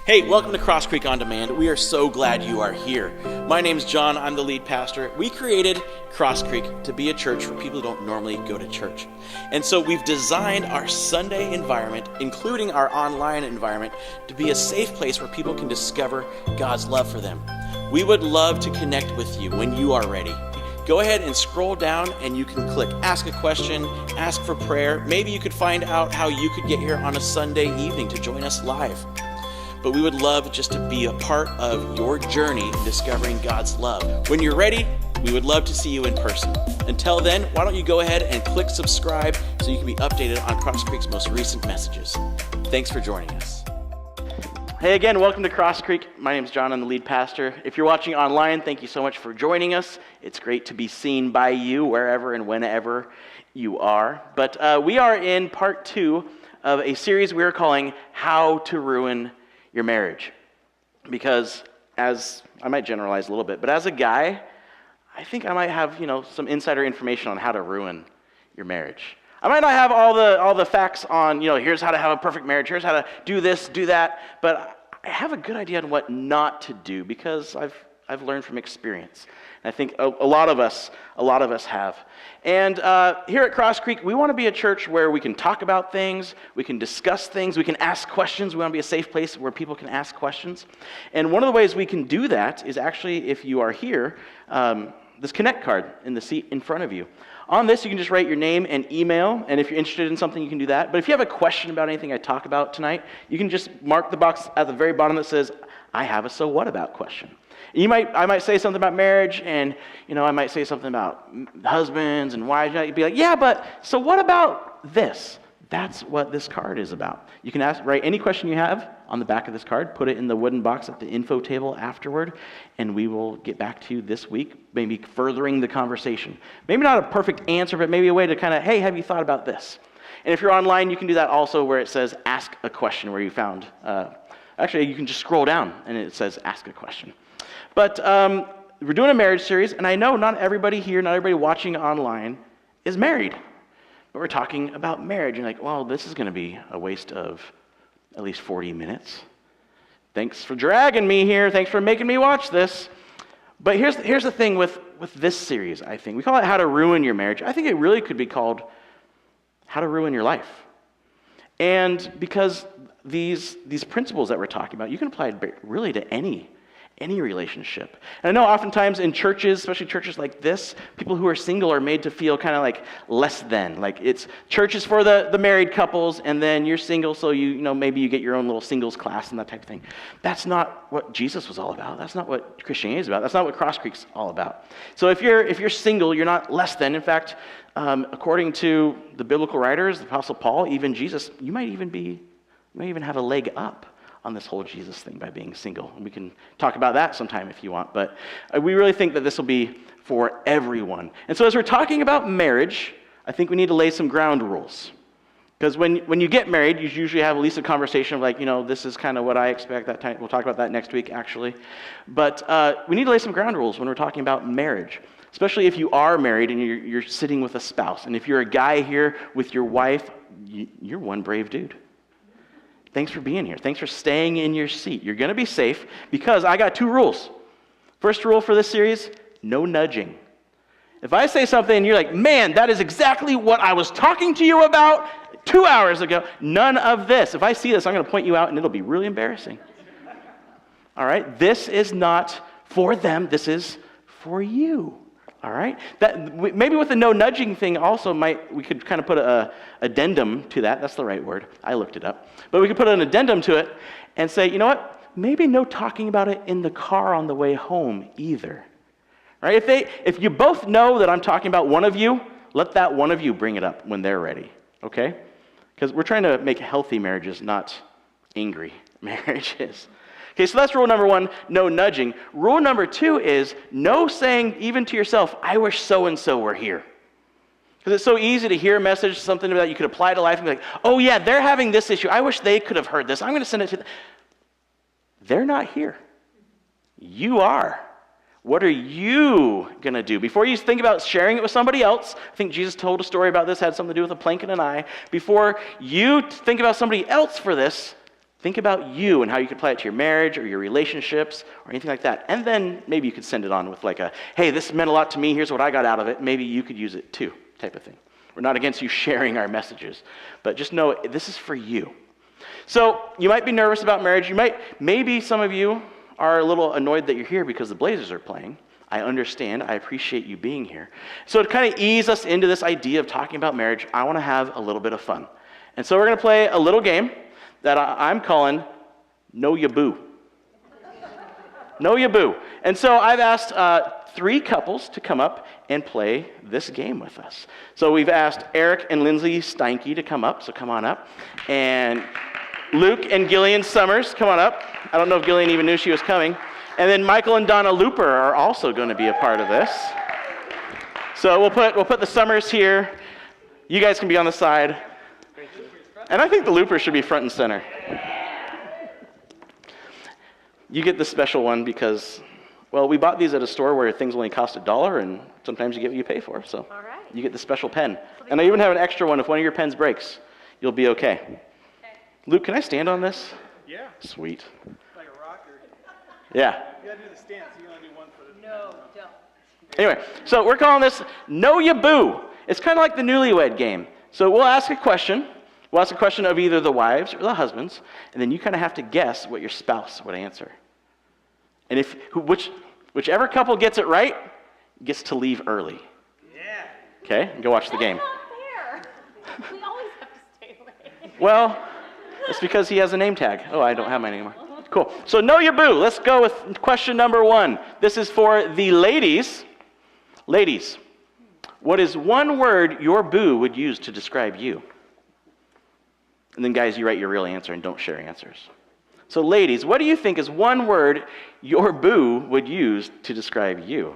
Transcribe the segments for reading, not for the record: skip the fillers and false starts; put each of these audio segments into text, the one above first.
Hey, welcome to Cross Creek On Demand. We are so glad you are here. My name's John. I'm the lead pastor. We created Cross Creek to be a church for people who don't normally go to church. And so we've designed our Sunday environment, including our online environment, to be a safe place where people can discover God's love for them. We would love to connect with you when you are ready. Go ahead and scroll down and you can click Ask a Question, Ask for Prayer. Maybe you could find out how you could get here on a Sunday evening to join us live. But we would love just to be a part of your journey in discovering God's love. When you're ready, we would love to see you in person. Until then, why don't you go ahead and click subscribe so you can be updated on Cross Creek's most recent messages. Thanks for joining us. Hey again, welcome to Cross Creek. My name's John, I'm the lead pastor. If you're watching online, thank you so much for joining us. It's great to be seen by you wherever and whenever you are. But we are in part 2 of a series we are calling How to Ruin Your Marriage. Because as I might generalize a little bit, but as a guy, I think I might have, some insider information on how to ruin your marriage. I might not have all the facts on, here's how to have a perfect marriage, here's how to do this, do that, but I have a good idea on what not to do because I've learned from experience. And I think a lot of us have. And here at Cross Creek, we want to be a church where we can talk about things, we can discuss things, we can ask questions. We want to be a safe place where people can ask questions. And one of the ways we can do that is actually, if you are here, this Connect card in the seat in front of you. On this, you can just write your name and email, and if you're interested in something, you can do that. But if you have a question about anything I talk about tonight, you can just mark the box at the very bottom that says, I have a so what about question. I might say something about marriage, and I might say something about husbands and wives. You'd be like, yeah, but so what about this? That's what this card is about. You can write any question you have on the back of this card, put it in the wooden box at the info table afterward, and we will get back to you this week, maybe furthering the conversation. Maybe not a perfect answer, but maybe a way to kind of, hey, have you thought about this? And if you're online, you can do that also where it says ask a question, where you found, actually you can just scroll down and it says ask a question. But we're doing a marriage series, and I know not everybody here, not everybody watching online is married. But we're talking about marriage, and well, this is going to be a waste of at least 40 minutes. Thanks for dragging me here. Thanks for making me watch this. But here's the thing with this series, I think. We call it How to Ruin Your Marriage. I think it really could be called How to Ruin Your Life. And because these principles that we're talking about, you can apply it really to any relationship. And I know oftentimes in churches, especially churches like this, people who are single are made to feel kind of like less than. Like it's churches for the married couples, and then you're single, so maybe you get your own little singles class and that type of thing. That's not what Jesus was all about. That's not what Christianity is about. That's not what Cross Creek's all about. So if you're single, you're not less than. In fact, according to the biblical writers, the Apostle Paul, even Jesus, you might even have a leg up on this whole Jesus thing by being single. And we can talk about that sometime if you want, but we really think that this will be for everyone. And so as we're talking about marriage, I think we need to lay some ground rules. Because when you get married, you usually have at least a conversation of this is kind of what I expect that time. We'll talk about that next week, actually. But we need to lay some ground rules when we're talking about marriage, especially if you are married and you're sitting with a spouse. And if you're a guy here with your wife, you're one brave dude. Thanks for being here. Thanks for staying in your seat. You're going to be safe because I got 2 rules. First rule for this series, no nudging. If I say something and you're like, man, that is exactly what I was talking to you about 2 hours ago, none of this. If I see this, I'm going to point you out and it'll be really embarrassing. All right? This is not for them. This is for you. All right? Maybe with the no nudging thing also we could kind of put a addendum to that. That's the right word. I looked it up. But we could put an addendum to it and say, you know what? Maybe no talking about it in the car on the way home either. All right? If you both know that I'm talking about one of you, let that one of you bring it up when they're ready. Okay? Because we're trying to make healthy marriages, not angry marriages. Okay, so that's rule number 1, no nudging. Rule number 2 is no saying even to yourself, I wish so-and-so were here. Because it's so easy to hear a message, something that you could apply to life and be like, oh yeah, they're having this issue. I wish they could have heard this. I'm going to send it to them. They're not here. You are. What are you going to do? Before you think about sharing it with somebody else, I think Jesus told a story about this, had something to do with a plank and an eye. Before you think about somebody else for this, Think about you and how you can apply it to your marriage or your relationships or anything like that. And then maybe you could send it on with like a, hey, this meant a lot to me, here's what I got out of it. Maybe you could use it too, type of thing. We're not against you sharing our messages, but just know this is for you. So you might be nervous about marriage. Maybe some of you are a little annoyed that you're here because the Blazers are playing. I understand. I appreciate you being here. So to kind of ease us into this idea of talking about marriage, I want to have a little bit of fun. And so we're going to play a little game that I'm calling Know Ya Boo. Know Ya Boo. And so I've asked 3 couples to come up and play this game with us. So we've asked Eric and Lindsay Steinke to come up, so come on up. And Luke and Gillian Summers, come on up. I don't know if Gillian even knew she was coming. And then Michael and Donna Looper are also going to be a part of this. So we'll put the Summers here. You guys can be on the side. And I think the Looper should be front and center. You get the special one because, well, we bought these at a store where things only cost $1, and sometimes you get what you pay for. So you get the special pen. And I even have an extra one. If one of your pens breaks, you'll be okay. Luke, can I stand on this? Yeah. Sweet. Like a rocker. Yeah. You gotta do the stance. You only do one for the... No, don't. Anyway, so we're calling this Know Ya Boo. It's kind of like the newlywed game. So we'll ask a question. We'll ask a question of either the wives or the husbands, and then you kind of have to guess what your spouse would answer. And whichever couple gets it right gets to leave early. Yeah. Okay? And go watch the game. That's not fair. We always have to stay late. Well, it's because he has a name tag. Oh, I don't have mine anymore. Cool. So Know Ya Boo. Let's go with question number 1. This is for the ladies. Ladies, what is one word your boo would use to describe you? And then guys, you write your real answer and don't share answers. So ladies, what do you think is one word your boo would use to describe you?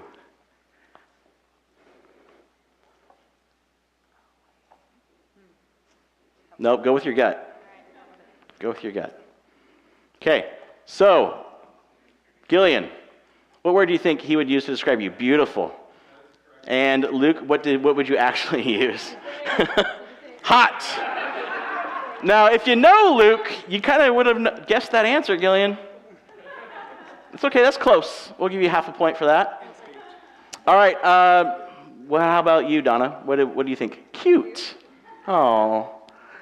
Nope, go with your gut. Go with your gut. Okay, so Gillian, what word do you think he would use to describe you? Beautiful. And Luke, what would you actually use? Hot. Now, if you know Luke, you kind of would have guessed that answer, Gillian. It's okay, that's close. We'll give you half a point for that. All right, well, how about you, Donna? What do you think? Cute. Oh.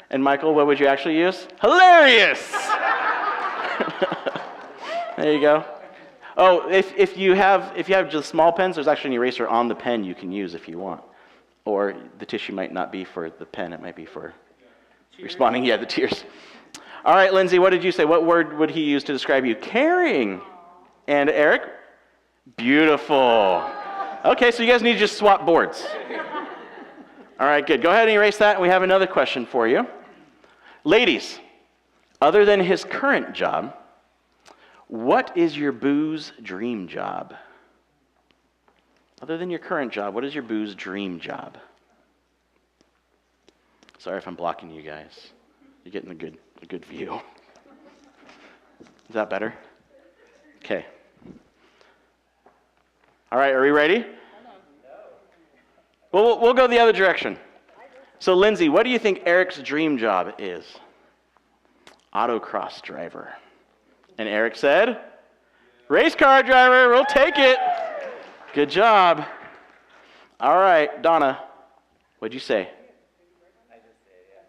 And Michael, what would you actually use? Hilarious! There you go. Oh, if you have just small pens, there's actually an eraser on the pen you can use if you want. Or the tissue might not be for the pen, it might be for responding, the tears. All right, Lindsay, what did you say? What word would he use to describe you? Caring. And Eric? Beautiful. Okay, so you guys need to just swap boards. All right, good. Go ahead and erase that, and we have another question for you. Ladies, other than his current job, what is your boo's dream job? Other than your current job, what is your boo's dream job? Sorry if I'm blocking you guys. You're getting a good view. Is that better? Okay. All right, are we ready? Well, we'll go the other direction. So, Lindsay, what do you think Eric's dream job is? Autocross driver. And Eric said, race car driver, we'll take it. Good job. All right, Donna, what'd you say? I just say, yeah.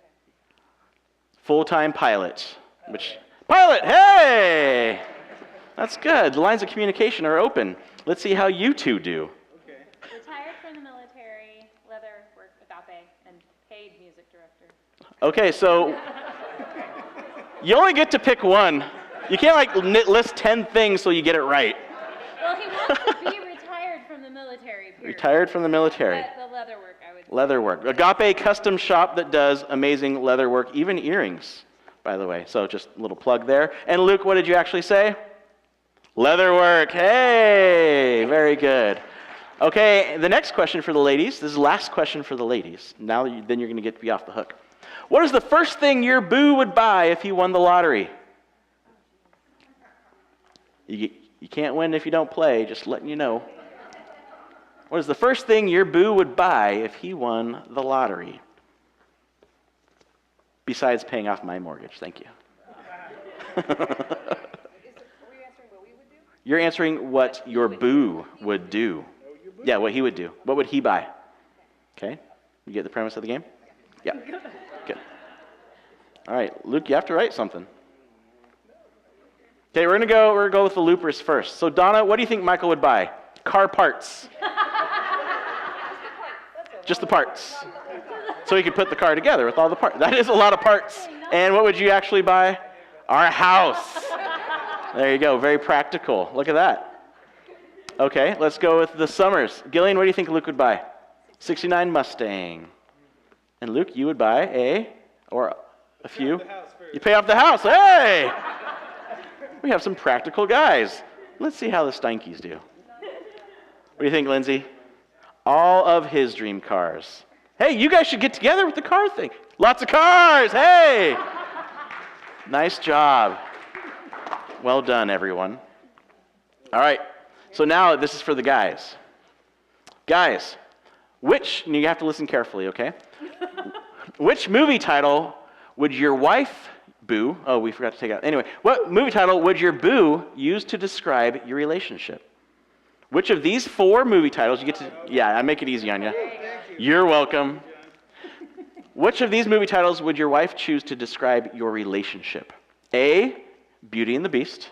Full-time pilot. Pilot, hey! That's good. The lines of communication are open. Let's see how you two do. Okay. Retired from the military, leather work, agape, and paid music director. Okay, so you only get to pick one. You can't list 10 things so you get it right. Well, he wants to be retired from the military, period. Retired from the military. The leather work, I would say. Leather work. Agape custom shop that does amazing leather work, even earrings, by the way. So just a little plug there. And Luke, what did you actually say? Leather work. Hey, very good. Okay, the next question for the ladies. This is the last question for the ladies. Now then you're going to be off the hook. What is the first thing your boo would buy if he won the lottery? You can't win if you don't play, just letting you know. What is the first thing your boo would buy if he won the lottery? Besides paying off my mortgage, thank you. You're answering what your boo would do. Yeah, what he would do. What would he buy? Okay? You get the premise of the game? Yeah. Good. All right, Luke, you have to write something. Okay, we're gonna go with the loopers first. So Donna, what do you think Michael would buy? Car parts. Just the parts. So he could put the car together with all the parts. That is a lot of parts. And what would you actually buy? Our house. There you go, very practical. Look at that. Okay, let's go with the Summers. Gillian, what do you think Luke would buy? 69 Mustang. And Luke, you would buy a few? You pay off the house. Hey! We have some practical guys. Let's see how the Steinke's do. What do you think, Lindsay? All of his dream cars. Hey, you guys should get together with the car thing. Lots of cars, hey! Nice job. Well done, everyone. All right, so now this is for the guys. Guys, you have to listen carefully, okay? Which movie title would your wife, boo, oh, we forgot to take out. Anyway, what movie title would your boo use to describe your relationship? Which of these 4 movie titles, you get to, yeah, I make it easy on you. You're welcome. Which of these movie titles would your wife choose to describe your relationship? A, Beauty and the Beast.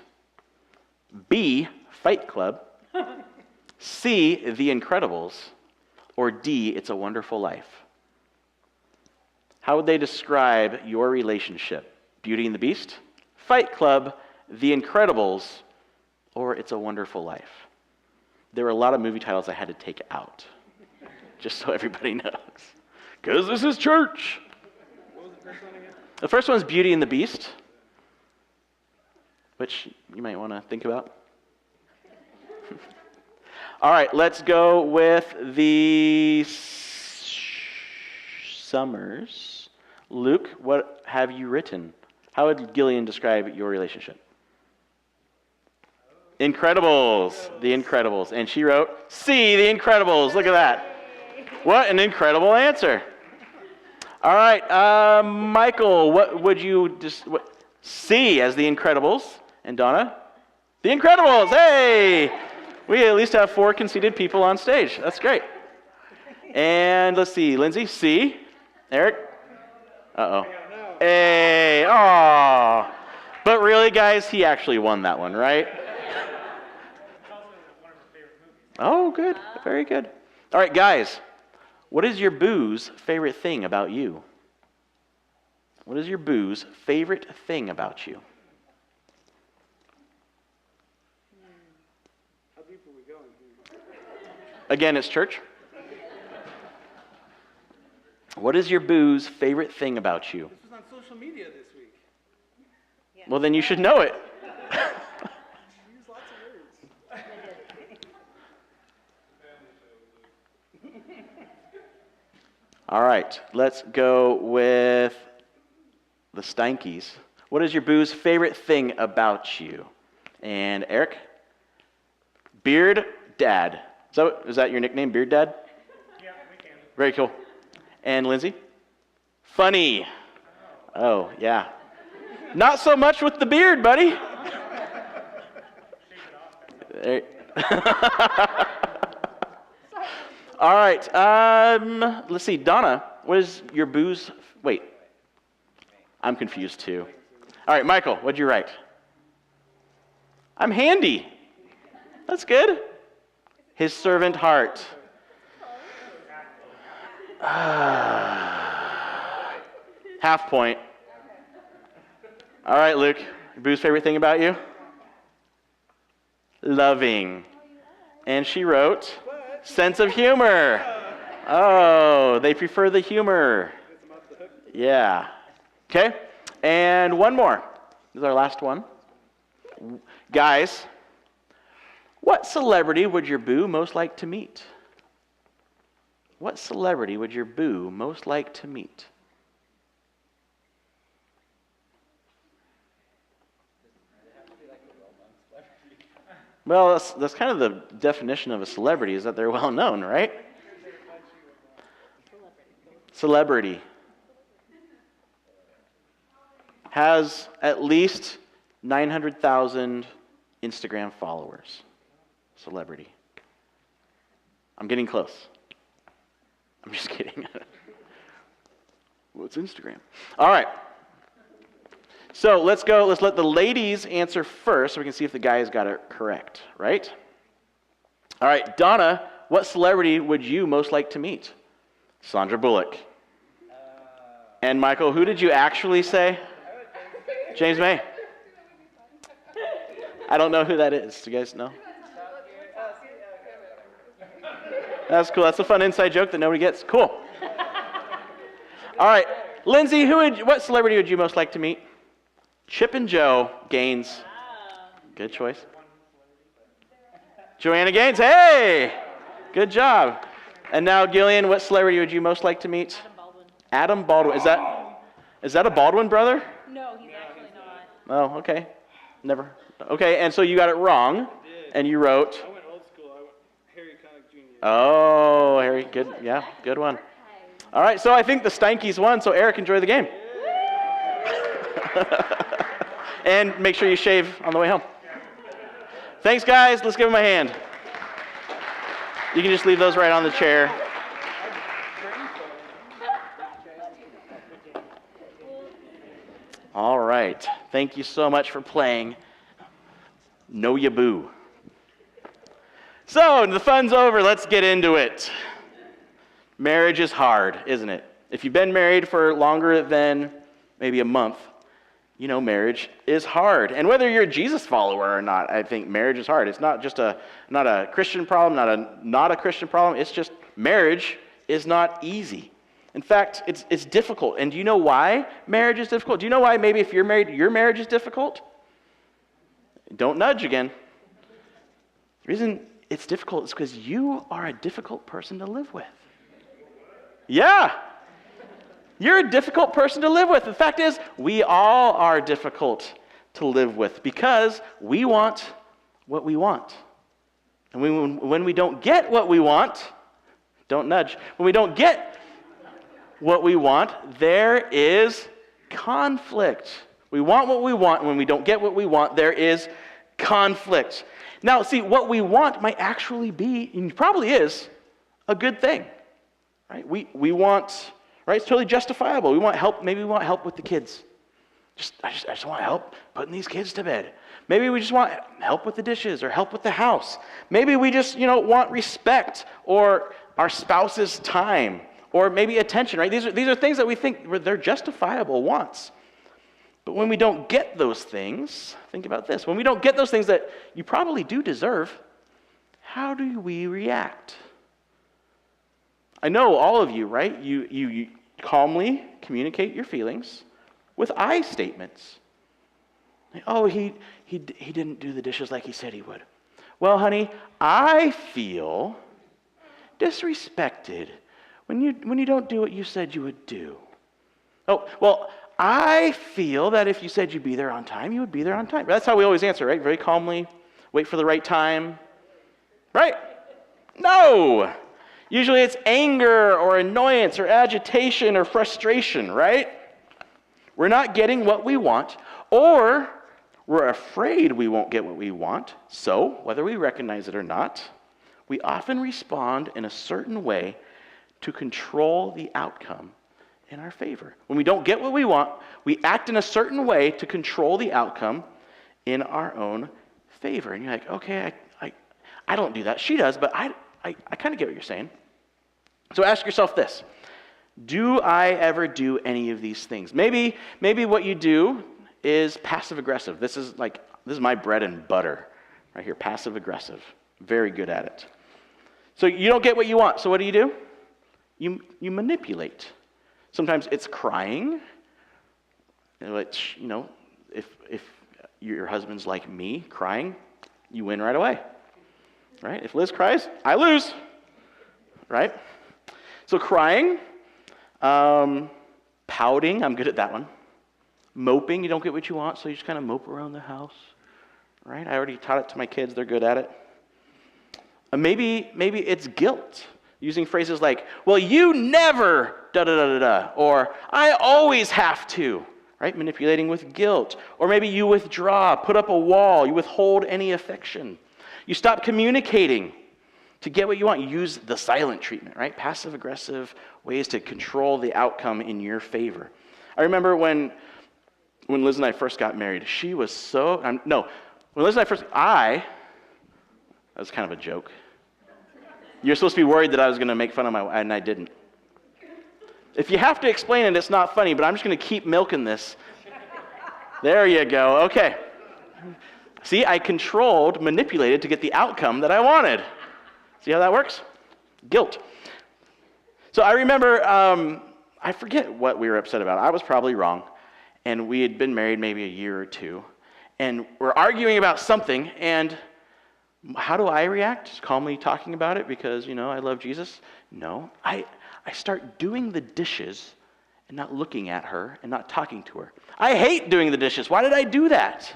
B, Fight Club. C, The Incredibles. Or D, It's a Wonderful Life. How would they describe your relationship? Beauty and the Beast, Fight Club, The Incredibles, or It's a Wonderful Life? There were a lot of movie titles I had to take out, just so everybody knows. Because this is church. What was the first one again? The first one is Beauty and the Beast, which you might want to think about. All right, let's go with the Summers. Luke, what have you written? How would Gillian describe your relationship? Incredibles. The Incredibles. And she wrote C, The Incredibles. Look at that. What an incredible answer. All right, Michael, what would you C as The Incredibles? And Donna? The Incredibles. Hey! We at least have 4 conceited people on stage. That's great. And let's see, Lindsay, C. Eric? Uh-oh. Hey, aw. But really, guys, he actually won that one, right? Oh, good. Very good. All right, guys, what is your boo's favorite thing about you? What is your boo's favorite thing about you? How deep are we going? Again, it's church. What is your boo's favorite thing about you? This was on social media this week. Well, then you should know it. You use lots of words. All right, let's go with the Steinke's. What is your boo's favorite thing about you? And Eric? Beard Dad. Is that your nickname, Beard Dad? Yeah, we can. Very cool. And Lindsay? Funny. Oh, yeah. Not so much with the beard, buddy. There. All right. Let's see. Donna, what is your boo's... Wait. I'm confused, too. All right, Michael, what'd you write? I'm handy. That's good. His servant heart. Half point. All right, Luke. Your boo's favorite thing about you? Loving. And she wrote, sense of humor. Oh, they prefer the humor. Yeah. Okay. And one more. This is our last one. Guys, what celebrity would your boo most like to meet? What celebrity would your boo most like to meet? Well, that's kind of the definition of a celebrity, is that they're well known, right? Celebrity. Has at least 900,000 Instagram followers. Celebrity. I'm getting close. I'm just kidding. What's Instagram? All right. So let's let the ladies answer first so we can see if the guys got it correct, right? All right, Donna, what celebrity would you most like to meet? Sandra Bullock. And Michael, who did you actually say? James May. I don't know who that is. Do you guys know? That's cool. That's a fun inside joke that nobody gets. Cool. All right, Lindsay, what celebrity would you most like to meet? Chip and Jo Gaines. Good choice. Joanna Gaines. Hey, good job. And now, Gillian, what celebrity would you most like to meet? Adam Baldwin. Adam Baldwin. Is that a Baldwin brother? No, he's actually not. Oh, okay. Never. Okay, and so you got it wrong, and you wrote. I went old school. I went Harry Connick Jr. Oh, Harry, good. Yeah, good one. All right, so I think the Steinkeys won. So Eric, enjoy the game. And make sure you shave on the way home. Thanks, guys. Let's give them a hand. You can just leave those right on the chair. All right. Thank you so much for playing Know Ya Boo. So, the fun's over. Let's get into it. Marriage is hard, isn't it? If you've been married for longer than maybe a month, you know marriage is hard. And whether you're a Jesus follower or not, I think marriage is hard. It's not just not a Christian problem, not a Christian problem. It's just marriage is not easy. In fact, it's difficult. And do you know why marriage is difficult? Do you know why maybe if you're married, your marriage is difficult? Don't nudge again. The reason it's difficult is because you are a difficult person to live with. Yeah. You're a difficult person to live with. The fact is, we all are difficult to live with because we want what we want. And when we don't get what we want, don't nudge. When we don't get what we want, there is conflict. We want what we want, and when we don't get what we want, there is conflict. Now, see, what we want might actually be, and probably is, a good thing. Right? We want, right? It's totally justifiable. We want help. Maybe we want help with the kids. I just want help putting these kids to bed. Maybe we just want help with the dishes or help with the house. Maybe we just, want respect or our spouse's time or maybe attention, right? These are things that we think they're justifiable wants. But when we don't get those things, think about this. When we don't get those things that you probably do deserve, how do we react? I know all of you, right? You calmly communicate your feelings with I statements. Oh, he didn't do the dishes like he said he would. Well, honey, I feel disrespected when you don't do what you said you would do. Oh, well, I feel that if you said you'd be there on time, you would be there on time. That's how we always answer, right? Very calmly, wait for the right time. Right? No! Usually it's anger or annoyance or agitation or frustration, right? We're not getting what we want, or we're afraid we won't get what we want. So, whether we recognize it or not, we often respond in a certain way to control the outcome in our favor. When we don't get what we want, we act in a certain way to control the outcome in our own favor. And you're like, okay, I don't do that. She does, but I kind of get what you're saying. So ask yourself this. Do I ever do any of these things? Maybe what you do is passive aggressive. This is my bread and butter right here, passive aggressive. Very good at it. So you don't get what you want. So what do? You manipulate. Sometimes it's crying. Which, if your husband's like me, crying, you win right away. Right? If Liz cries, I lose. Right? So crying, pouting, I'm good at that one. Moping, you don't get what you want, so you just kind of mope around the house. Right? I already taught it to my kids, they're good at it. Maybe it's guilt. Using phrases like, well, you never da-da-da-da-da, or I always have to. right? Manipulating with guilt. Or maybe you withdraw, put up a wall, you withhold any affection. You stop communicating to get what you want. You use the silent treatment, right? Passive-aggressive ways to control the outcome in your favor. I remember when Liz and I first got married, she was so, when Liz and that was kind of a joke. You're supposed to be worried that I was going to make fun of and I didn't. If you have to explain it, it's not funny, but I'm just going to keep milking this. There you go. Okay. See, I controlled, manipulated to get the outcome that I wanted. See how that works? Guilt. So I remember, I forget what we were upset about. I was probably wrong, and we had been married maybe a year or two, and we're arguing about something, and how do I react? Just calmly talking about it because, I love Jesus? No. I start doing the dishes and not looking at her and not talking to her. I hate doing the dishes. Why did I do that?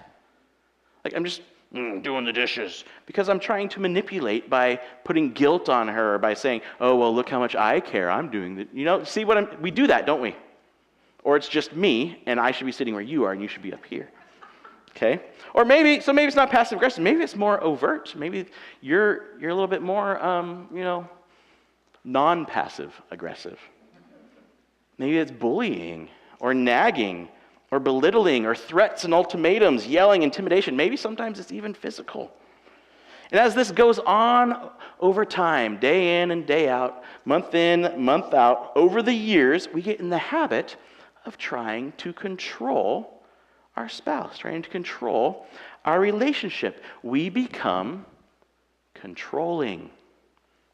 I'm just doing the dishes because I'm trying to manipulate by putting guilt on her or by saying, oh, well, look how much I care. I'm doing the, see we do that, don't we? Or it's just me and I should be sitting where you are and you should be up here. Okay? Or maybe it's not passive aggressive. Maybe it's more overt. Maybe you're a little bit more, non-passive aggressive. Maybe it's bullying or nagging or belittling or threats and ultimatums, yelling, intimidation. Maybe sometimes it's even physical. And as this goes on over time, day in and day out, month in, month out, over the years, we get in the habit of trying to control our spouse, trying to control our relationship. We become controlling.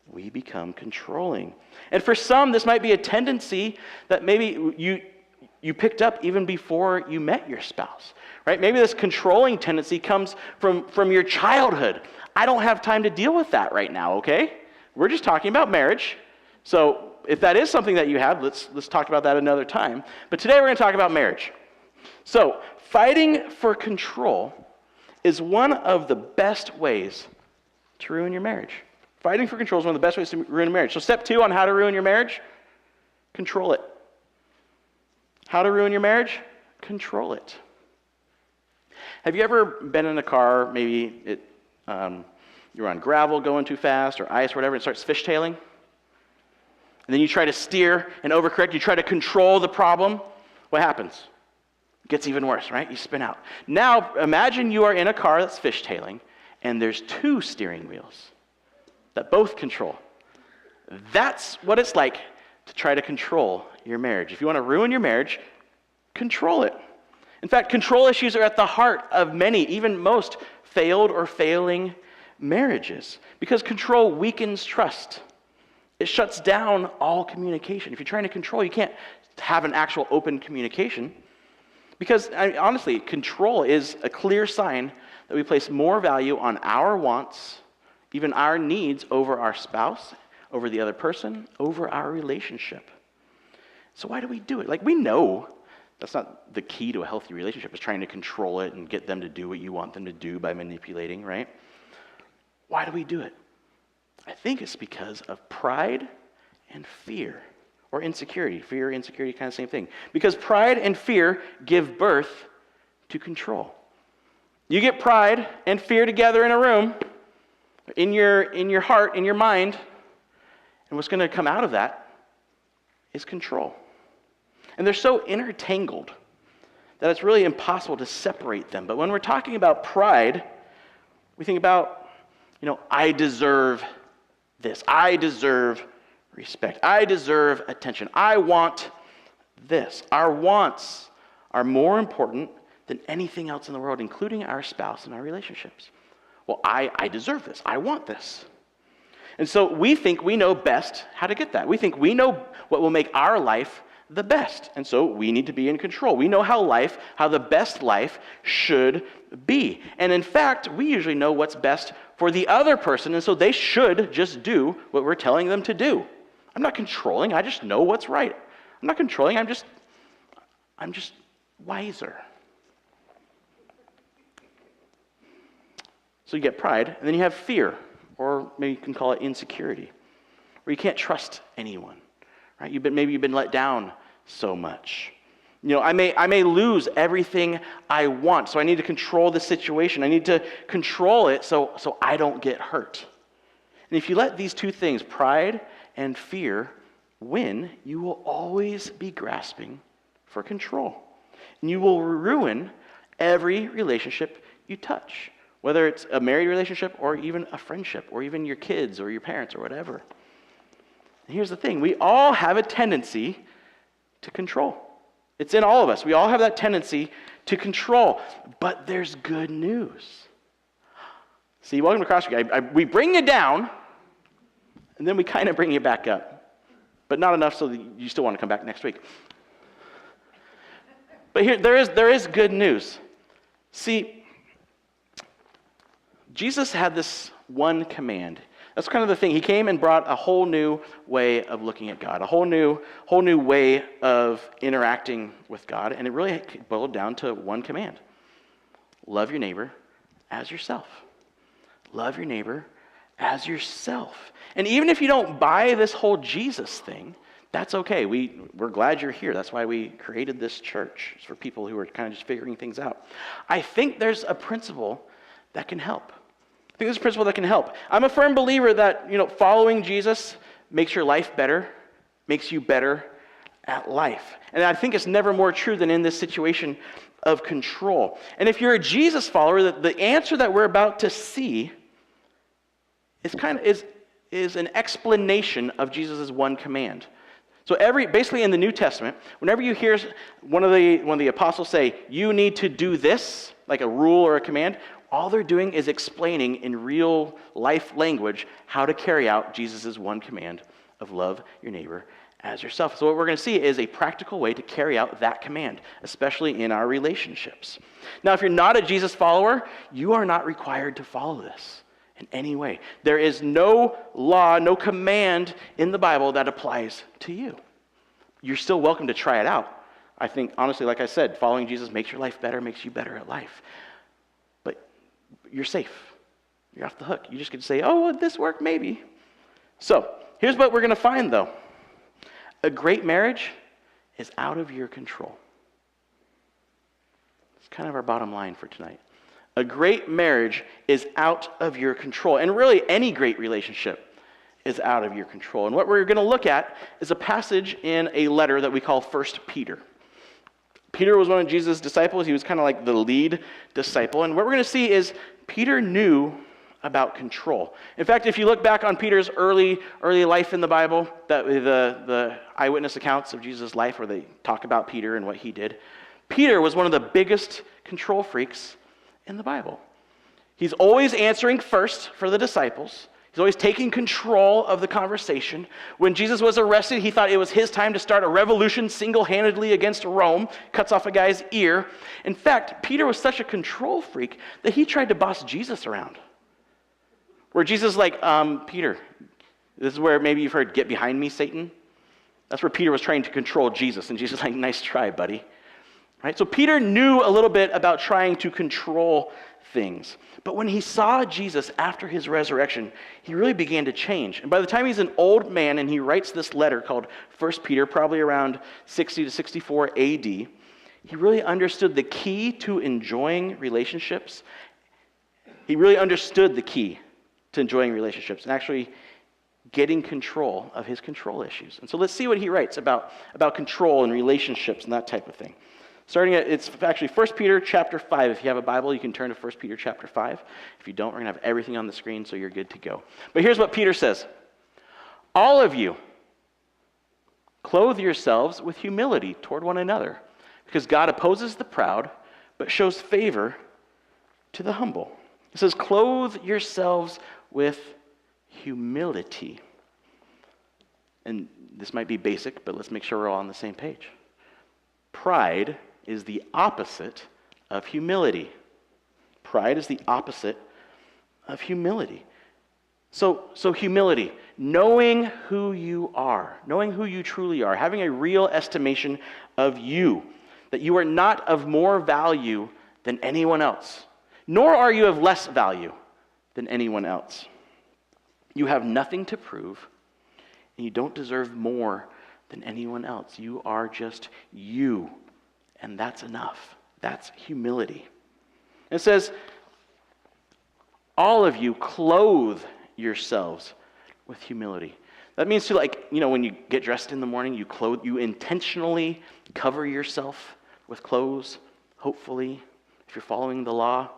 We become controlling. And for some, this might be a tendency that maybe you picked up even before you met your spouse, right? Maybe this controlling tendency comes from your childhood. I don't have time to deal with that right now, okay? We're just talking about marriage. So if that is something that you have, let's talk about that another time. But today we're going to talk about marriage. So fighting for control is one of the best ways to ruin your marriage. Fighting for control is one of the best ways to ruin a marriage. So step 2 on how to ruin your marriage, control it. How to ruin your marriage? Control it. Have you ever been in a car, maybe you're on gravel going too fast or ice or whatever, and it starts fishtailing? And then you try to steer and overcorrect, you try to control the problem. What happens? It gets even worse, right? You spin out. Now, imagine you are in a car that's fishtailing, and there's 2 steering wheels that both control. That's what it's like to try to control your marriage. If you want to ruin your marriage, control it. In fact, control issues are at the heart of many, even most, failed or failing marriages because control weakens trust. It shuts down all communication. If you're trying to control, you can't have an actual open communication because, honestly, control is a clear sign that we place more value on our wants, even our needs, over our spouse, over the other person, over our relationship. So why do we do it? We know that's not the key to a healthy relationship, is trying to control it and get them to do what you want them to do by manipulating, right? Why do we do it? I think it's because of pride and fear, or insecurity. Fear, insecurity, kind of same thing. Because pride and fear give birth to control. You get pride and fear together in a room, in your heart, in your mind, and what's going to come out of that is control. And they're so intertangled that it's really impossible to separate them. But when we're talking about pride, we think about, I deserve this. I deserve respect. I deserve attention. I want this. Our wants are more important than anything else in the world, including our spouse and our relationships. Well, I deserve this. I want this. And so we think we know best how to get that. We think we know what will make our life the best. And so we need to be in control. We know how the best life should be. And in fact, we usually know what's best for the other person, and so they should just do what we're telling them to do. I'm not controlling, I just know what's right. I'm not controlling, I'm just wiser. So you get pride, and then you have fear, or maybe you can call it insecurity, where you can't trust anyone, right? Maybe you've been let down so much. I may lose everything I want, so I need to control the situation. I need to control it so I don't get hurt. And if you let these two things, pride and fear, win, you will always be grasping for control. And you will ruin every relationship you touch, whether it's a married relationship or even a friendship or even your kids or your parents or whatever. And here's the thing. We all have a tendency to control. It's in all of us. We all have that tendency to control. But there's good news. See, welcome to CrossFit. We bring you down, and then we kind of bring you back up. But not enough so that you still want to come back next week. But here, there is good news. See, Jesus had this one command. That's kind of the thing. He came and brought a whole new way of looking at God, a whole new way of interacting with God, and it really boiled down to one command. Love your neighbor as yourself. Love your neighbor as yourself. And even if you don't buy this whole Jesus thing, that's okay. We're glad you're here. That's why we created this church. It's for people who are kind of just figuring things out. I think there's a principle that can help. I think there's a principle that can help. I'm a firm believer that, following Jesus makes your life better, makes you better at life. And I think it's never more true than in this situation of control. And if you're a Jesus follower, the answer that we're about to see is an explanation of Jesus' one command. So basically in the New Testament, whenever you hear one of the apostles say, you need to do this, like a rule or a command, all they're doing is explaining in real life language how to carry out Jesus' one command of love your neighbor as yourself. So what we're going to see is a practical way to carry out that command, especially in our relationships. Now, if you're not a Jesus follower, you are not required to follow this in any way. There is no law, no command in the Bible that applies to you. You're still welcome to try it out. I think, honestly, like I said, following Jesus makes your life better, makes you better at life. But you're safe. You're off the hook. You just get to say, oh, would this work? Maybe. So, here's what we're going to find, though. A great marriage is out of your control. It's kind of our bottom line for tonight. A great marriage is out of your control. And really, any great relationship is out of your control. And what we're going to look at is a passage in a letter that we call 1 Peter. Peter was one of Jesus' disciples. He was kind of like the lead disciple. And what we're going to see is Peter knew about control. In fact, if you look back on Peter's early life in the Bible, the eyewitness accounts of Jesus' life where they talk about Peter and what he did, Peter was one of the biggest control freaks in the Bible. He's always answering first for the disciples. He's always taking control of the conversation. When Jesus was arrested, he thought it was his time to start a revolution single-handedly against Rome, cuts off a guy's ear. In fact, Peter was such a control freak that he tried to boss Jesus around. Where Jesus is like, Peter, this is where maybe you've heard, get behind me, Satan. That's where Peter was trying to control Jesus. And Jesus is like, nice try, buddy. Right? So Peter knew a little bit about trying to control things. But when he saw Jesus after his resurrection, he really began to change. And by the time he's an old man and he writes this letter called 1 Peter, probably around 60 to 64 AD, he really understood the key to enjoying relationships. He really understood the key to enjoying relationships and actually getting control of his control issues. And so let's see what he writes about control and relationships and that type of thing. It's actually 1 Peter chapter 5. If you have a Bible, you can turn to 1 Peter chapter 5. If you don't, we're going to have everything on the screen, so you're good to go. But here's what Peter says. All of you, clothe yourselves with humility toward one another, because God opposes the proud, but shows favor to the humble. It says, clothe yourselves with humility. And this might be basic, but let's make sure we're all on the same page. Pride is the opposite of humility. Pride is the opposite of humility. So humility, knowing who you are, knowing who you truly are, having a real estimation of you, that you are not of more value than anyone else, nor are you of less value than anyone else. You have nothing to prove, and you don't deserve more than anyone else. You are just you. and that's enough. That's humility. It says, all of you clothe yourselves with humility. That means to, like, when you get dressed in the morning, you intentionally cover yourself with clothes, hopefully, if you're following the law,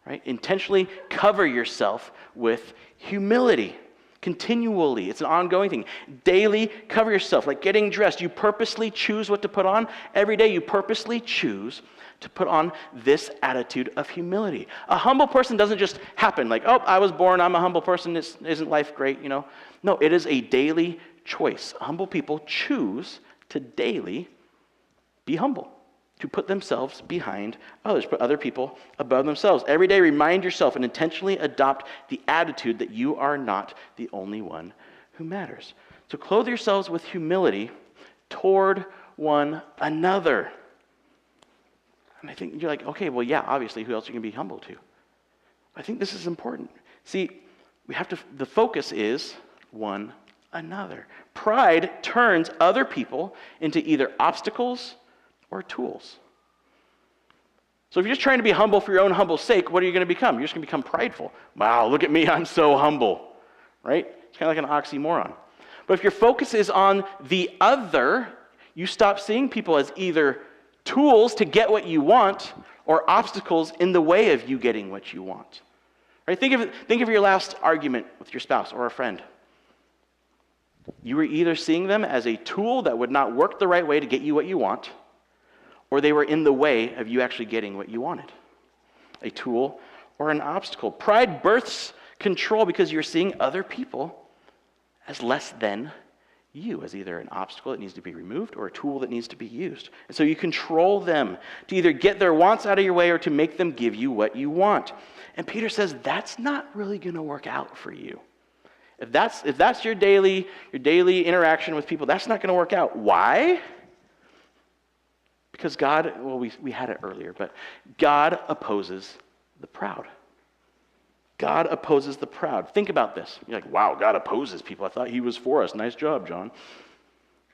right? Intentionally cover yourself with humility. Continually. It's an ongoing thing. Daily cover yourself, like getting dressed. You purposely choose what to put on. Every day you purposely choose to put on this attitude of humility. A humble person doesn't just happen like, oh, I was born, I'm a humble person, isn't life great, No, it is a daily choice. Humble people choose to daily be humble, to put themselves behind others, put other people above themselves. Every day remind yourself and intentionally adopt the attitude that you are not the only one who matters. So clothe yourselves with humility toward one another. And I think you're like, okay, well, yeah, obviously, who else are you going to be humble to? I think this is important. See, the focus is one another. Pride turns other people into either obstacles or tools. So if you're just trying to be humble for your own humble sake, what are you going to become? You're just going to become prideful. Wow, look at me, I'm so humble, right? It's kind of like an oxymoron. But if your focus is on the other, you stop seeing people as either tools to get what you want or obstacles in the way of you getting what you want. Right? Think of your last argument with your spouse or a friend. You were either seeing them as a tool that would not work the right way to get you what you want, or they were in the way of you actually getting what you wanted. A tool or an obstacle. Pride births control because you're seeing other people as less than you, as either an obstacle that needs to be removed or a tool that needs to be used. And so you control them to either get their wants out of your way or to make them give you what you want. And Peter says that's not really going to work out for you. If that's your daily interaction with people, that's not going to work out. Why? Because God, well, we had it earlier, but God opposes the proud. God opposes the proud. Think about this. You're like, wow, God opposes people. I thought he was for us. Nice job, John.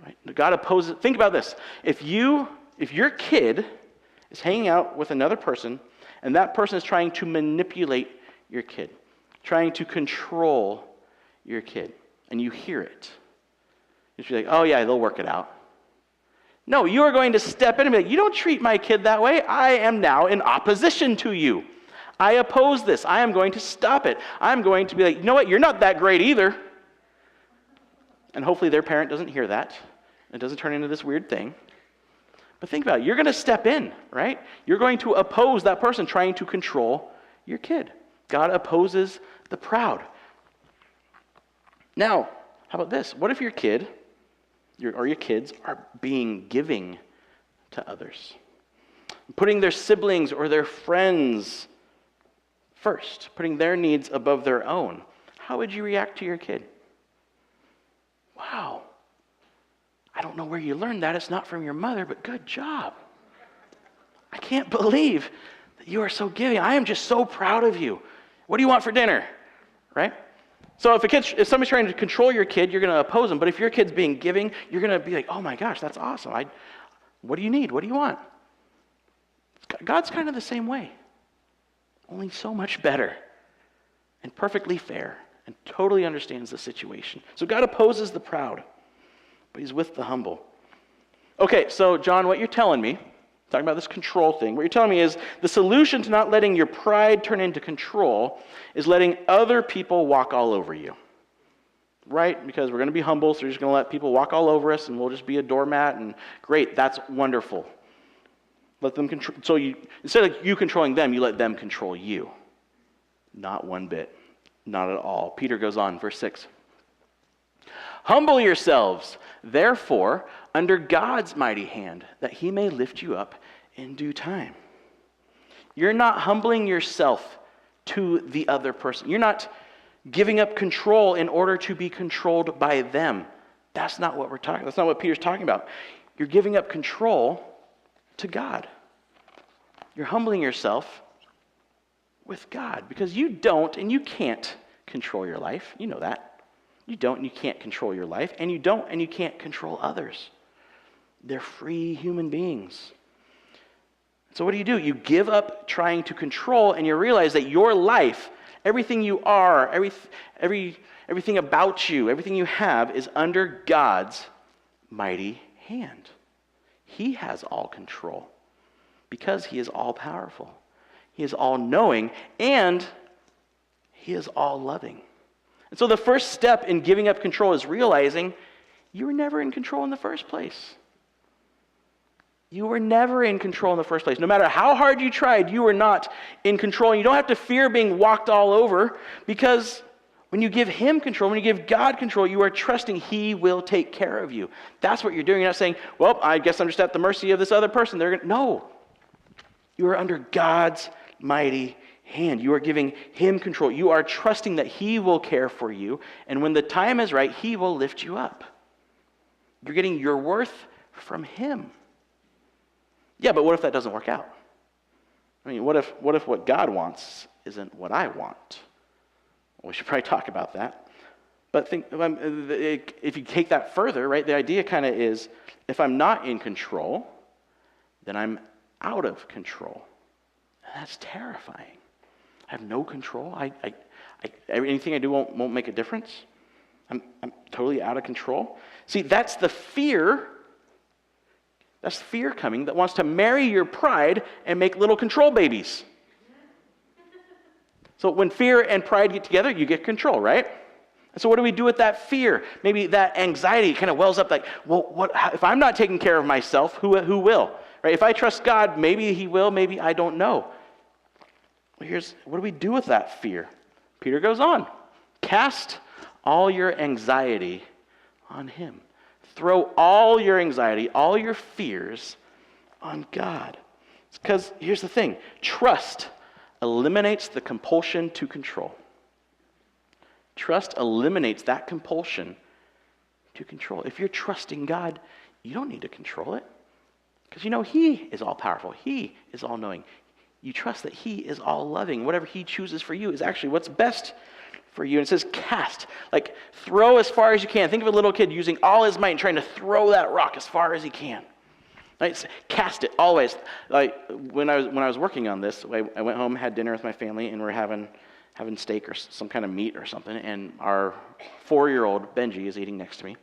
Right? God opposes. Think about this. If your kid is hanging out with another person, and that person is trying to manipulate your kid, trying to control your kid, and you hear it, you should be like, oh yeah, they'll work it out. No, you are going to step in and be like, you don't treat my kid that way. I am now in opposition to you. I oppose this. I am going to stop it. I'm going to be like, you know what? You're not that great either. And hopefully their parent doesn't hear that. It doesn't turn into this weird thing. But think about it. You're going to step in, right? You're going to oppose that person trying to control your kid. God opposes the proud. Now, how about this? What if your kid or your kids are being giving to others? Putting their siblings or their friends first, putting their needs above their own. How would you react to your kid? Wow. I don't know where you learned that. It's not from your mother, but good job. I can't believe that you are so giving. I am just so proud of you. What do you want for dinner? Right? So if somebody's trying to control your kid, you're going to oppose them. But if your kid's being giving, you're going to be like, oh my gosh, that's awesome. What do you need? What do you want? God's kind of the same way. Only so much better and perfectly fair and totally understands the situation. So God opposes the proud, but he's with the humble. Okay, so John, what you're telling me, talking about this control thing, what you're telling me is the solution to not letting your pride turn into control is letting other people walk all over you. Right? Because we're going to be humble, so we're just going to let people walk all over us and we'll just be a doormat and great, that's wonderful. Let them control. So instead of you controlling them, you let them control you. Not one bit. Not at all. Peter goes on, verse 6. Humble yourselves, therefore, under God's mighty hand, that he may lift you up in due time. You're not humbling yourself to the other person. You're not giving up control in order to be controlled by them. That's not what we're talking. That's not what Peter's talking about. You're giving up control to God. You're humbling yourself with God because you don't and you can't control your life. You know that. You don't and you can't control your life, and you don't and you can't control others. They're free human beings. So what do? You give up trying to control, and you realize that your life, everything you are, everything about you, everything you have is under God's mighty hand. He has all control because he is all powerful. He is all knowing, and he is all loving. And so the first step in giving up control is realizing you were never in control in the first place. You were never in control in the first place. No matter how hard you tried, you were not in control. And you don't have to fear being walked all over, because when you give him control, when you give God control, you are trusting he will take care of you. That's what you're doing. You're not saying, well, I guess I'm just at the mercy of this other person. No. You are under God's mighty hand. You are giving him control. You are trusting that he will care for you. And when the time is right, he will lift you up. You're getting your worth from him. Yeah, but what if that doesn't work out? I mean, what if what God wants isn't what I want? Well, we should probably talk about that. But think, if you take that further, right, the idea kind of is, if I'm not in control, then I'm out of control. And that's terrifying. I have no control. Anything I do won't make a difference. I'm totally out of control. See, that's the fear. That's fear coming that wants to marry your pride and make little control babies. So when fear and pride get together, you get control, right? And so what do we do with that fear? Maybe that anxiety kind of wells up like, well, if I'm not taking care of myself, who will? Right? If I trust God, maybe he will, maybe I don't know. Well, what do we do with that fear? Peter goes on. Cast all your anxiety on him. Throw all your anxiety, all your fears on God. Because here's the thing. Trust eliminates the compulsion to control. Trust eliminates that compulsion to control. If you're trusting God, you don't need to control it. Because you know he is all powerful. He is all knowing. You trust that he is all loving. Whatever he chooses for you is actually what's best for you. And it says cast, like throw as far as you can. Think of a little kid using all his might and trying to throw that rock as far as he can. Right? Cast it always. Like when I was working on this, I went home, had dinner with my family, and we're having steak or some kind of meat or something. And our 4-year-old Benji is eating next to me.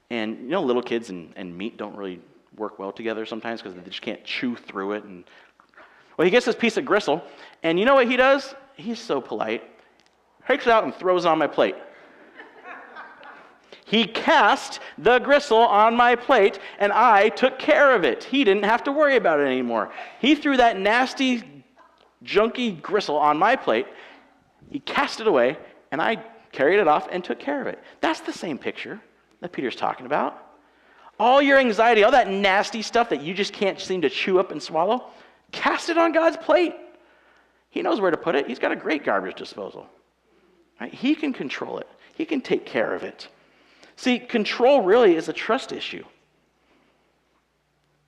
And you know, little kids and meat don't really work well together sometimes because they just can't chew through it. And well, he gets this piece of gristle, and you know what he does? He's so polite. Takes it out and throws it on my plate. He cast the gristle on my plate, and I took care of it. He didn't have to worry about it anymore. He threw that nasty, junky gristle on my plate. He cast it away, and I carried it off and took care of it. That's the same picture that Peter's talking about. All your anxiety, all that nasty stuff that you just can't seem to chew up and swallow, cast it on God's plate. He knows where to put it. He's got a great garbage disposal. Right? He can control it. He can take care of it. See, control really is a trust issue.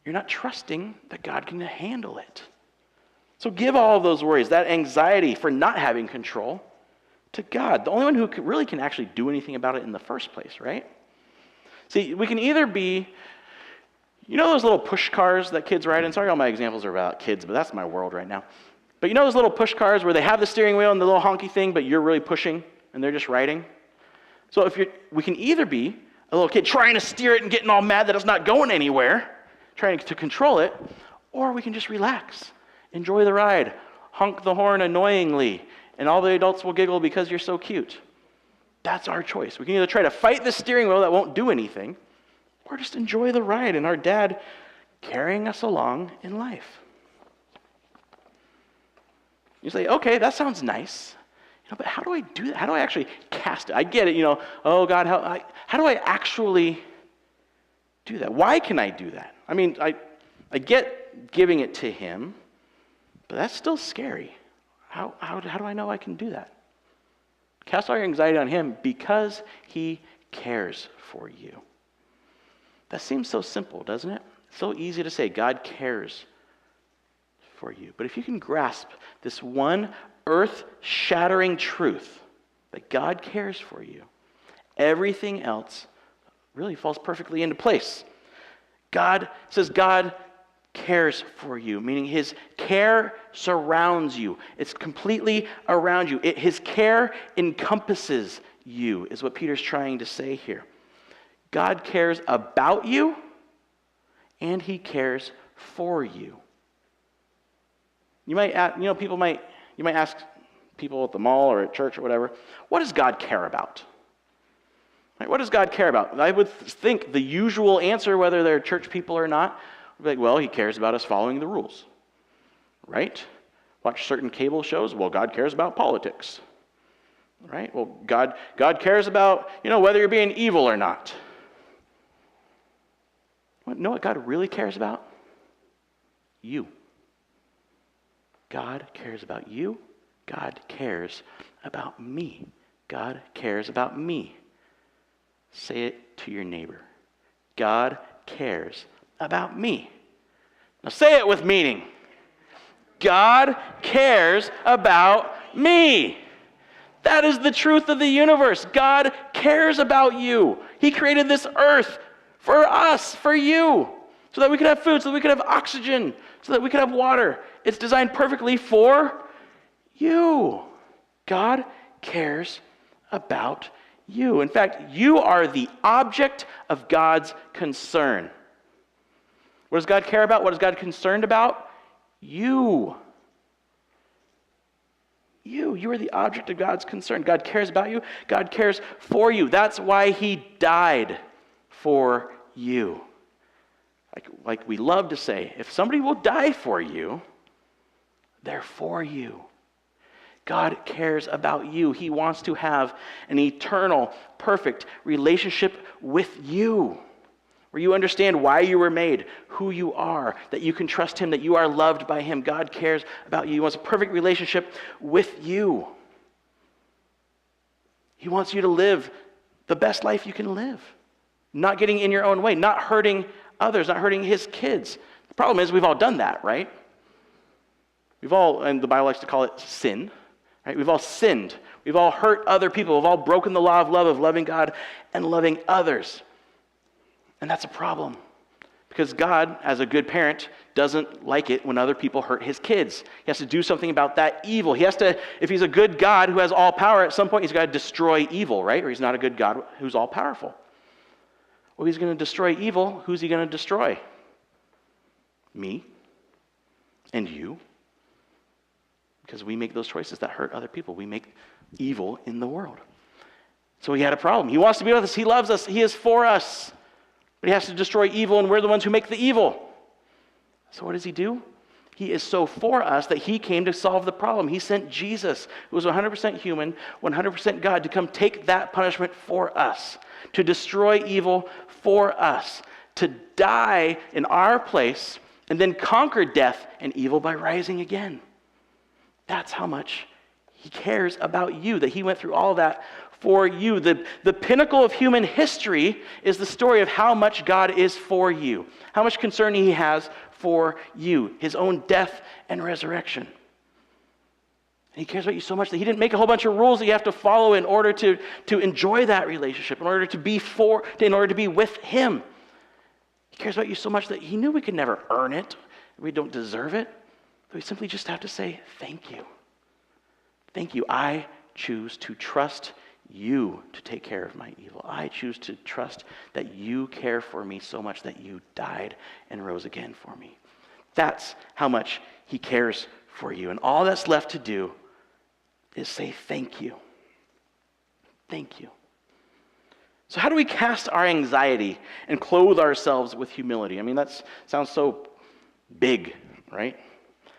You're not trusting that God can handle it. So give all of those worries, that anxiety for not having control, to God. The only one who really can actually do anything about it in the first place, right? See, we can either be, you know those little push cars that kids ride in? Sorry, all my examples are about kids, but that's my world right now. But you know those little push cars where they have the steering wheel and the little honky thing, but you're really pushing and they're just riding? So we can either be a little kid trying to steer it and getting all mad that it's not going anywhere, trying to control it, or we can just relax, enjoy the ride, honk the horn annoyingly, and all the adults will giggle because you're so cute. That's our choice. We can either try to fight the steering wheel that won't do anything, or just enjoy the ride and our dad carrying us along in life. You say, okay, that sounds nice. But how do I do that? How do I actually cast it? I get it, oh God, how do I actually do that? Why can I do that? I mean, I get giving it to him, but that's still scary. How do I know I can do that? Cast all your anxiety on him because he cares for you. That seems so simple, doesn't it? So easy to say, God cares for you. But if you can grasp this one earth-shattering truth that God cares for you, everything else really falls perfectly into place. God cares for you, meaning his care surrounds you. It's completely around you. His care encompasses you, is what Peter's trying to say here. God cares about you, and he cares for you. You might ask, you might ask people at the mall or at church or whatever, what does God care about? Right? What does God care about? I would think the usual answer, whether they're church people or not, would be like, well, he cares about us following the rules. Right? Watch certain cable shows, well, God cares about politics. Right? Well, God cares about, whether you're being evil or not. Know what God really cares about? You. God cares about you. God cares about me. God cares about me. Say it to your neighbor. God cares about me. Now say it with meaning. God cares about me. That is the truth of the universe. God cares about you. He created this earth for us, for you, so that we could have food, so that we could have oxygen, so that we could have water. It's designed perfectly for you. God cares about you. In fact, you are the object of God's concern. What does God care about? What is God concerned about? You. You are the object of God's concern. God cares about you. God cares for you. That's why he died for you. Like we love to say, if somebody will die for you, they're for you. God cares about you. He wants to have an eternal, perfect relationship with you, where you understand why you were made, who you are, that you can trust him, that you are loved by him. God cares about you. He wants a perfect relationship with you. He wants you to live the best life you can live, not getting in your own way, not hurting others, not hurting his kids. The problem is we've all done that, right? We've all, and the Bible likes to call it sin, right? We've all sinned. We've all hurt other people. We've all broken the law of love, of loving God and loving others. And that's a problem, because God, as a good parent, doesn't like it when other people hurt his kids. He has to do something about that evil. He has to, if he's a good God who has all power, at some point he's got to destroy evil, right? Or he's not a good God who's all powerful. Well, he's going to destroy evil. Who's he going to destroy? Me and you. Because we make those choices that hurt other people. We make evil in the world. So he had a problem. He wants to be with us. He loves us. He is for us. But he has to destroy evil, and we're the ones who make the evil. So what does he do? He is so for us that he came to solve the problem. He sent Jesus, who was 100% human, 100% God, to come take that punishment for us, to destroy evil for us, to die in our place, and then conquer death and evil by rising again. That's how much he cares about you, that he went through all that for you. The pinnacle of human history is the story of how much God is for you, how much concern he has for you, his own death and resurrection. And he cares about you so much that he didn't make a whole bunch of rules that you have to follow in order to enjoy that relationship, in order to be with him. He cares about you so much that he knew we could never earn it, we don't deserve it. We simply just have to say, thank you. Thank you. I choose to trust you to take care of my evil. I choose to trust that you care for me so much that you died and rose again for me. That's how much he cares for you. And all that's left to do is say thank you. Thank you. So how do we cast our anxiety and clothe ourselves with humility? I mean, that sounds so big, right?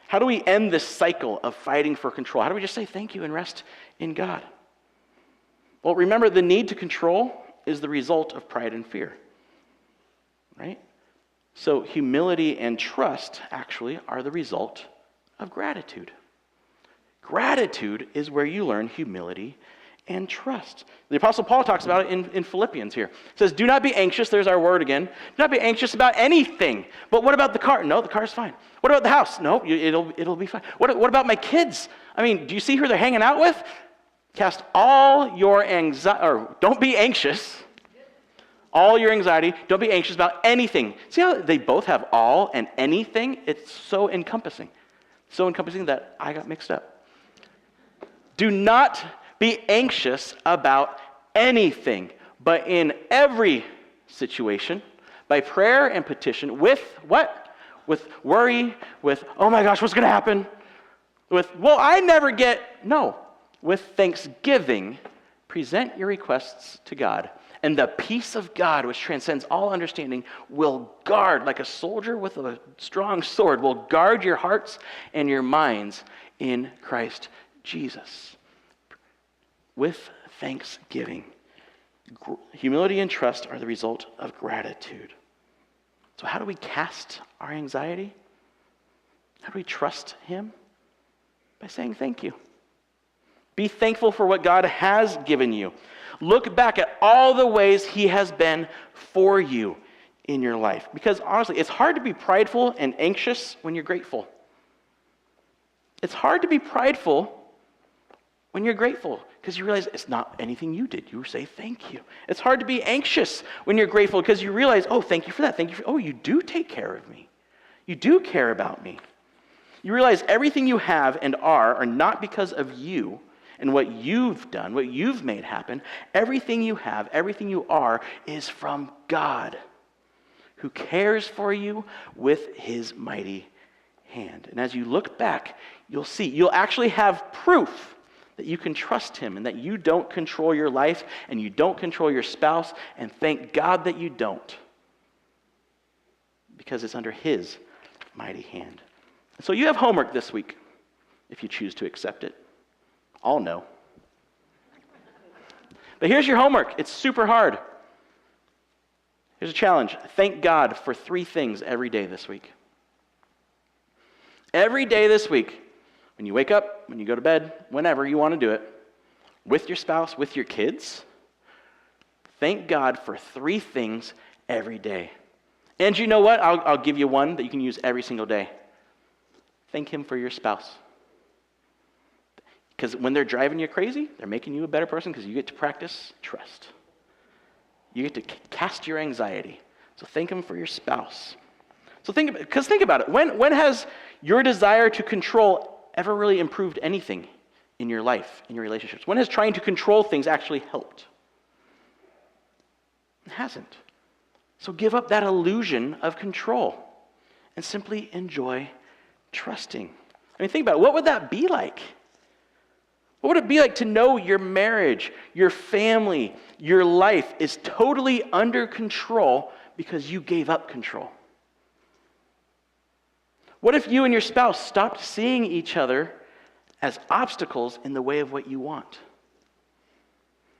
How do we end this cycle of fighting for control? How do we just say thank you and rest in God? Well, remember, the need to control is the result of pride and fear, right? So humility and trust actually are the result of gratitude. Gratitude is where you learn humility and trust. The Apostle Paul talks about it in Philippians here. He says, do not be anxious, there's our word again. Do not be anxious about anything. But what about the car? No, the car's fine. What about the house? No, it'll be fine. What about my kids? I mean, do you see who they're hanging out with? Cast all your anxiety, or don't be anxious. All your anxiety. Don't be anxious about anything. See how they both have all and anything? It's so encompassing. So encompassing that I got mixed up. Do not be anxious about anything, but in every situation, by prayer and petition, with what? With worry, with, oh my gosh, what's going to happen? With, well, I never get, no. With thanksgiving, present your requests to God. And the peace of God, which transcends all understanding, will guard, like a soldier with a strong sword, will guard your hearts and your minds in Christ Jesus. With thanksgiving. Humility and trust are the result of gratitude. So how do we cast our anxiety? How do we trust him? By saying thank you. Be thankful for what God has given you. Look back at all the ways he has been for you in your life. Because honestly, it's hard to be prideful and anxious when you're grateful. It's hard to be prideful when you're grateful because you realize it's not anything you did. You say thank you. It's hard to be anxious when you're grateful because you realize, oh, thank you for that. Thank you for, oh, you do take care of me. You do care about me. You realize everything you have and are not because of you and what you've done, what you've made happen. Everything you have, everything you are is from God, who cares for you with his mighty hand. And as you look back, you'll see, you'll actually have proof that you can trust him and that you don't control your life and you don't control your spouse, and thank God that you don't, because it's under his mighty hand. So you have homework this week, if you choose to accept it. I'll know. But here's your homework. It's super hard. Here's a challenge. Thank God for 3 things every day this week. Every day this week, when you wake up, when you go to bed, whenever you want to do it, with your spouse, with your kids, thank God for 3 things every day. And you know what? I'll give you one that you can use every single day. Thank him for your spouse. Because when they're driving you crazy, they're making you a better person because you get to practice trust. You get to cast your anxiety. So thank him for your spouse. So think about it. When has your desire to control ever really improved anything in your life, in your relationships? When has trying to control things actually helped? It hasn't. So give up that illusion of control and simply enjoy trusting. I mean, think about it. What would that be like? What would it be like to know your marriage, your family, your life is totally under control because you gave up control? What if you and your spouse stopped seeing each other as obstacles in the way of what you want?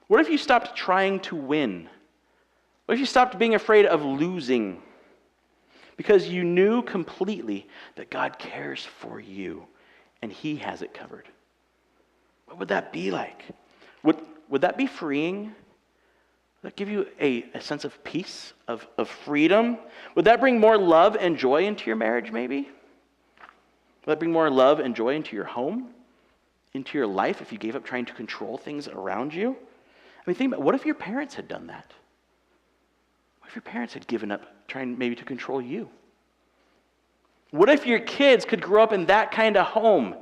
What if you stopped trying to win? What if you stopped being afraid of losing? Because you knew completely that God cares for you and he has it covered. What would that be like? Would that be freeing? Would that give you a sense of peace, of freedom? Would that bring more love and joy into your marriage, maybe? Would that bring more love and joy into your home, into your life, if you gave up trying to control things around you? I mean, think about, what if your parents had done that? What if your parents had given up trying maybe to control you? What if your kids could grow up in that kind of home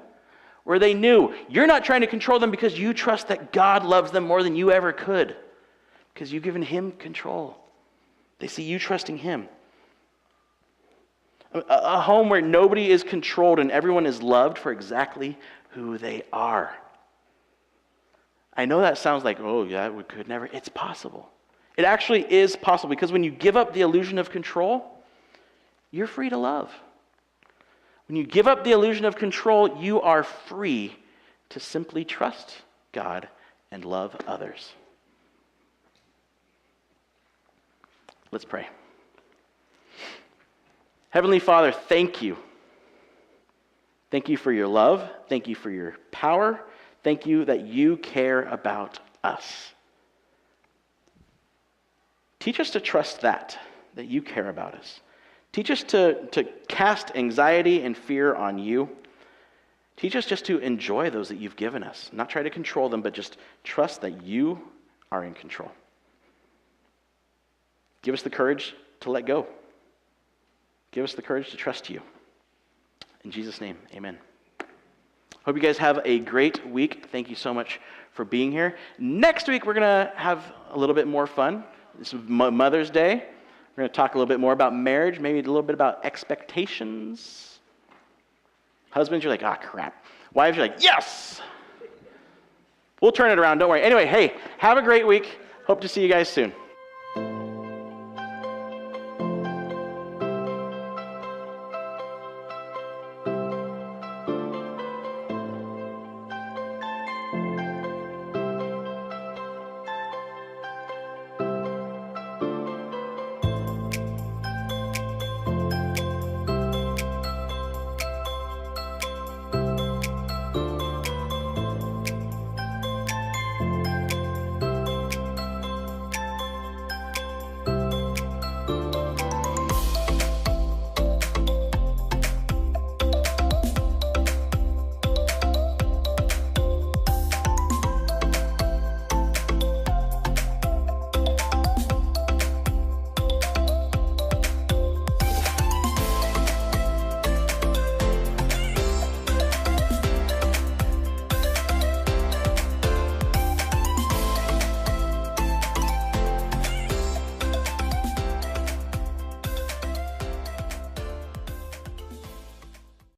where they knew you're not trying to control them because you trust that God loves them more than you ever could, because you've given him control. They see you trusting him. A home where nobody is controlled and everyone is loved for exactly who they are. I know that sounds like, oh yeah, we could never. It's possible. It actually is possible, because when you give up the illusion of control, you're free to love. When you give up the illusion of control, you are free to simply trust God and love others. Let's pray. Heavenly Father, thank you. Thank you for your love. Thank you for your power. Thank you that you care about us. Teach us to trust that you care about us. Teach us to cast anxiety and fear on you. Teach us just to enjoy those that you've given us. Not try to control them, but just trust that you are in control. Give us the courage to let go. Give us the courage to trust you. In Jesus' name, amen. Hope you guys have a great week. Thank you so much for being here. Next week, we're going to have a little bit more fun. This is Mother's Day. We're going to talk a little bit more about marriage, maybe a little bit about expectations. Husbands, you're like, crap. Wives, you're like, yes! We'll turn it around, don't worry. Anyway, hey, have a great week. Hope to see you guys soon.